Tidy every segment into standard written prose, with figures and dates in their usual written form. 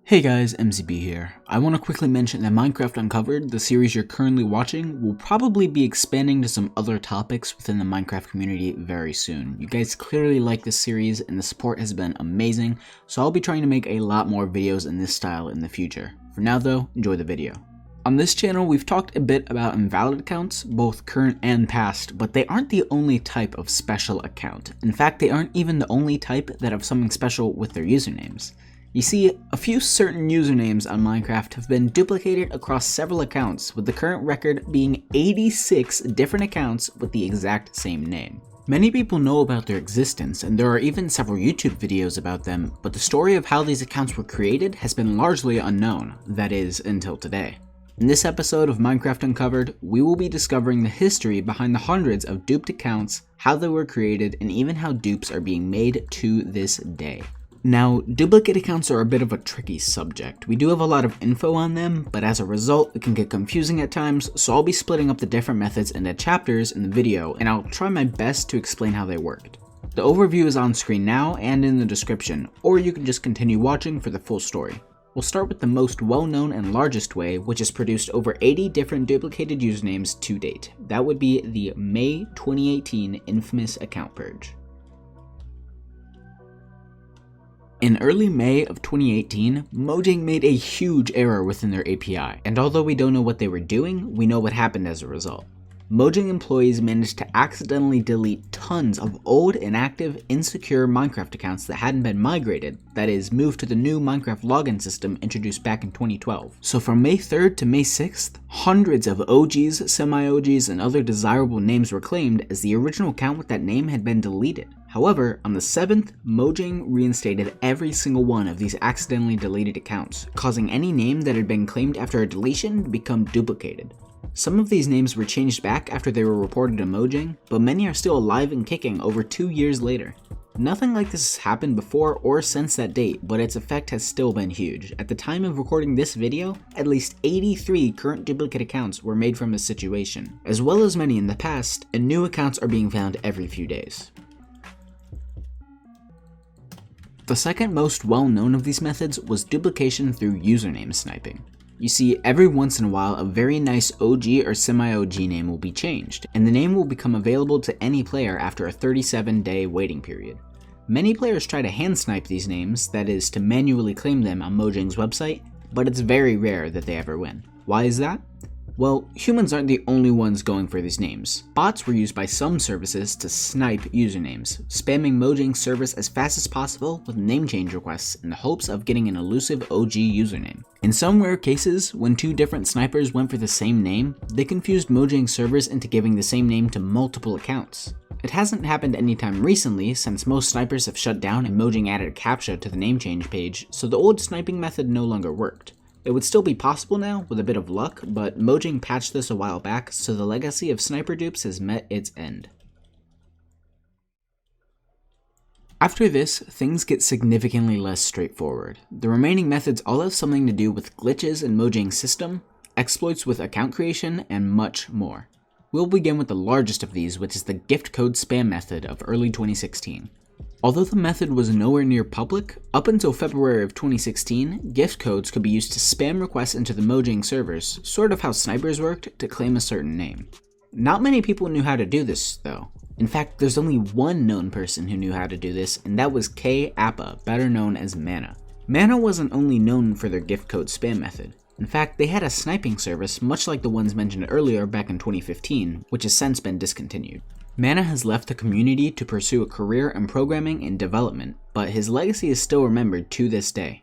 Hey guys, MCB here. I want to quickly mention that Minecraft Uncovered, the series you're currently watching, will probably be expanding to some other topics within the Minecraft community very soon. You guys clearly like this series and the support has been amazing, so I'll be trying to make a lot more videos in this style in the future. For now though, enjoy the video. On this channel, we've talked a bit about invalid accounts, both current and past, but they aren't the only type of special account. In fact, they aren't even the only type that have something special with their usernames. You see, a few certain usernames on Minecraft have been duplicated across several accounts, with the current record being 86 different accounts with the exact same name. Many people know about their existence, and there are even several YouTube videos about them, but the story of how these accounts were created has been largely unknown, that is, until today. In this episode of Minecraft Uncovered, we will be discovering the history behind the hundreds of duped accounts, how they were created, and even how dupes are being made to this day. Now, duplicate accounts are a bit of a tricky subject. We do have a lot of info on them, but as a result, it can get confusing at times, so I'll be splitting up the different methods into chapters in the video, and I'll try my best to explain how they worked. The overview is on screen now and in the description, or you can just continue watching for the full story. We'll start with the most well-known and largest way, which has produced over 80 different duplicated usernames to date. That would be the May 2018 infamous account purge. In early May of 2018, Mojang made a huge error within their API, and although we don't know what they were doing, we know what happened as a result. Mojang employees managed to accidentally delete tons of old, inactive, insecure Minecraft accounts that hadn't been migrated, that is, moved to the new Minecraft login system introduced back in 2012. So from May 3rd to May 6th, hundreds of OGs, semi-OGs, and other desirable names were claimed as the original account with that name had been deleted. However, on the 7th, Mojang reinstated every single one of these accidentally deleted accounts, causing any name that had been claimed after a deletion to become duplicated. Some of these names were changed back after they were reported to Mojang, but many are still alive and kicking over 2 years later. Nothing like this has happened before or since that date, but its effect has still been huge. At the time of recording this video, at least 83 current duplicate accounts were made from this situation, as well as many in the past, and new accounts are being found every few days. The second most well-known of these methods was duplication through username sniping. You see, every once in a while a very nice OG or semi-OG name will be changed, and the name will become available to any player after a 37-day waiting period. Many players try to hand snipe these names, that is, to manually claim them on Mojang's website, but it's very rare that they ever win. Why is that? Well, humans aren't the only ones going for these names. Bots were used by some services to snipe usernames, spamming Mojang's service as fast as possible with name change requests in the hopes of getting an elusive OG username. In some rare cases, when two different snipers went for the same name, they confused Mojang's servers into giving the same name to multiple accounts. It hasn't happened anytime recently, since most snipers have shut down and Mojang added a CAPTCHA to the name change page, so the old sniping method no longer worked. It would still be possible now with a bit of luck, but Mojang patched this a while back, so the legacy of sniper dupes has met its end. After this, things get significantly less straightforward. The remaining methods all have something to do with glitches in Mojang's system, exploits with account creation, and much more. We'll begin with the largest of these, which is the Giftcode spam method of early 2016. Although the method was nowhere near public, up until February of 2016, gift codes could be used to spam requests into the Mojang servers, sort of how snipers worked to claim a certain name. Not many people knew how to do this, though. In fact, there's only one known person who knew how to do this, and that was K Appa, better known as Mana. Mana wasn't only known for their gift code spam method. In fact, they had a sniping service much like the ones mentioned earlier back in 2015, which has since been discontinued. Mana has left the community to pursue a career in programming and development, but his legacy is still remembered to this day.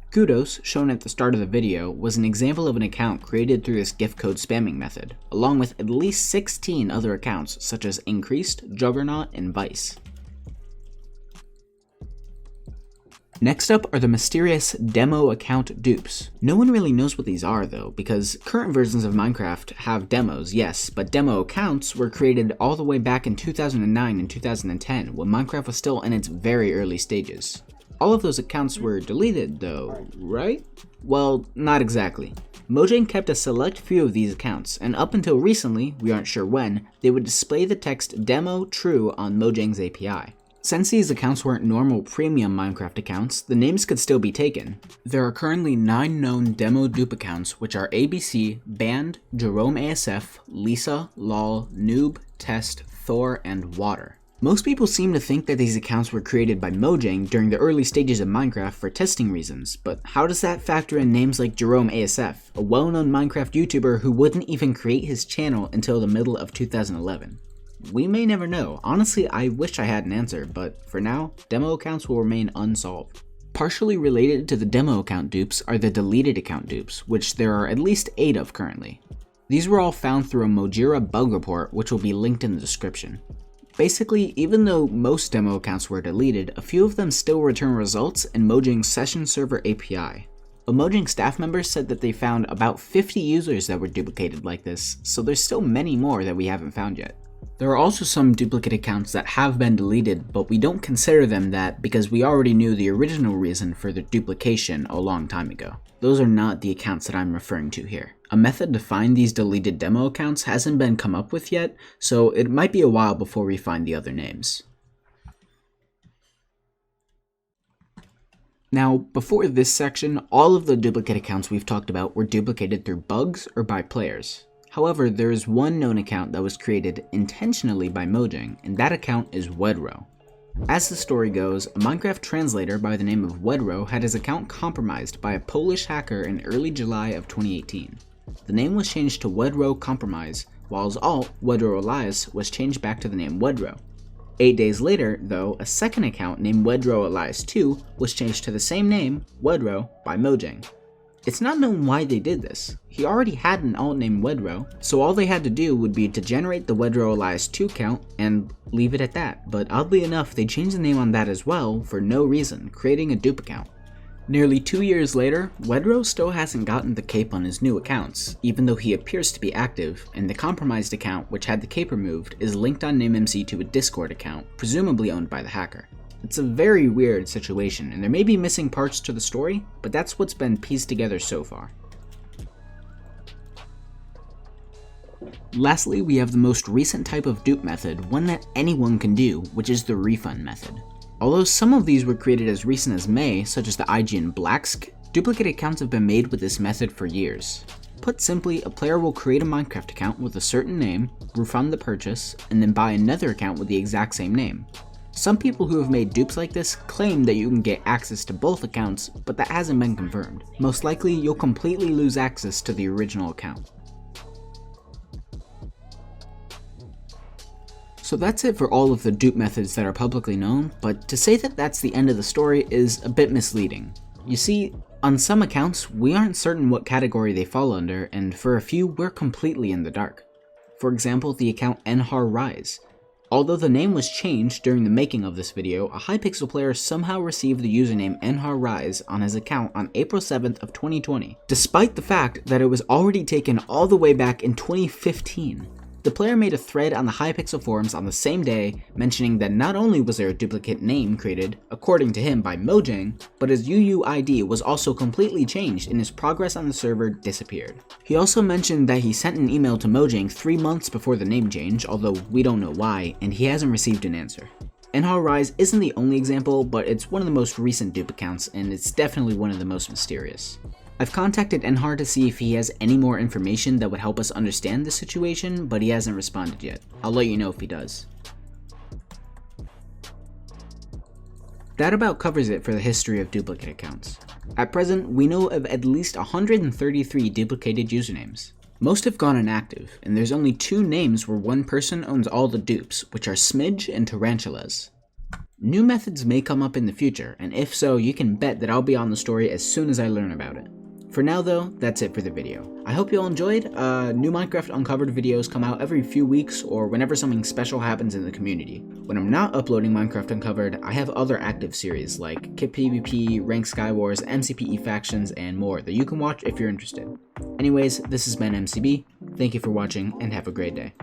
Kudos, shown at the start of the video, was an example of an account created through this gift code spamming method, along with at least 16 other accounts such as Increased, Juggernaut, and Vice. Next up are the mysterious demo account dupes. No one really knows what these are though, because current versions of Minecraft have demos, yes, but demo accounts were created all the way back in 2009 and 2010 when Minecraft was still in its very early stages. All of those accounts were deleted though, right? Well, not exactly. Mojang kept a select few of these accounts, and up until recently, we aren't sure when, they would display the text demo true on Mojang's API. Since these accounts weren't normal premium Minecraft accounts, the names could still be taken. There are currently 9 known demo dupe accounts, which are ABC, Band, Jerome ASF, Lisa, Lol, Noob, Test, Thor, and Water. Most people seem to think that these accounts were created by Mojang during the early stages of Minecraft for testing reasons, but how does that factor in names like Jerome ASF, a well-known Minecraft YouTuber who wouldn't even create his channel until the middle of 2011? We may never know. Honestly, I wish I had an answer, but for now, demo accounts will remain unsolved. Partially related to the demo account dupes are the deleted account dupes, which there are at least 8 of currently. These were all found through a Mojang bug report, which will be linked in the description. Basically, even though most demo accounts were deleted, a few of them still return results in Mojang's session server API. A Mojang staff member said that they found about 50 users that were duplicated like this, so there's still many more that we haven't found yet. There are also some duplicate accounts that have been deleted, but we don't consider them that because we already knew the original reason for the duplication a long time ago. Those are not the accounts that I'm referring to here. A method to find these deleted demo accounts hasn't been come up with yet, so it might be a while before we find the other names. Now, before this section, all of the duplicate accounts we've talked about were duplicated through bugs or by players. However, there is one known account that was created intentionally by Mojang, and that account is Wedhro. As the story goes, a Minecraft translator by the name of Wedhro had his account compromised by a Polish hacker in early July of 2018. The name was changed to Wedhro Compromise, while his alt, Wedhro Elias, was changed back to the name Wedhro. 8 days later, though, a second account named Wedhro Elias 2 was changed to the same name, Wedhro, by Mojang. It's not known why they did this. He already had an alt named Wedhro, so all they had to do would be to generate the Wedhro Elias 2 account and leave it at that, but oddly enough they changed the name on that as well for no reason, creating a dupe account. Nearly 2 years later, Wedhro still hasn't gotten the cape on his new accounts, even though he appears to be active, and the compromised account, which had the cape removed, is linked on NameMC to a Discord account, presumably owned by the hacker. It's a very weird situation, and there may be missing parts to the story, but that's what's been pieced together so far. Lastly, we have the most recent type of dupe method, one that anyone can do, which is the refund method. Although some of these were created as recent as May, such as the IGN Blacksk, duplicate accounts have been made with this method for years. Put simply, a player will create a Minecraft account with a certain name, refund the purchase, and then buy another account with the exact same name. Some people who have made dupes like this claim that you can get access to both accounts, but that hasn't been confirmed. Most likely, you'll completely lose access to the original account. So that's it for all of the dupe methods that are publicly known, but to say that that's the end of the story is a bit misleading. You see, on some accounts, we aren't certain what category they fall under, and for a few, we're completely in the dark. For example, the account NHarRise. Although the name was changed during the making of this video, a Hypixel player somehow received the username NHarRise on his account on April 7th of 2020, despite the fact that it was already taken all the way back in 2015. The player made a thread on the Hypixel forums on the same day, mentioning that not only was there a duplicate name created, according to him by Mojang, but his UUID was also completely changed and his progress on the server disappeared. He also mentioned that he sent an email to Mojang 3 months before the name change, although we don't know why, and he hasn't received an answer. NHarRise isn't the only example, but it's one of the most recent dupe accounts, and it's definitely one of the most mysterious. I've contacted NHar to see if he has any more information that would help us understand the situation, but he hasn't responded yet. I'll let you know if he does. That about covers it for the history of duplicate accounts. At present, we know of at least 133 duplicated usernames. Most have gone inactive, and there's only 2 names where one person owns all the dupes, which are Smidge and Tarantulas. New methods may come up in the future, and if so, you can bet that I'll be on the story as soon as I learn about it. For now though, that's it for the video. I hope you all enjoyed. New Minecraft Uncovered videos come out every few weeks or whenever something special happens in the community. When I'm not uploading Minecraft Uncovered, I have other active series like Kit PvP, Rank Skywars, MCBYT factions, and more that you can watch if you're interested. Anyways, this has been MCB, thank you for watching and have a great day.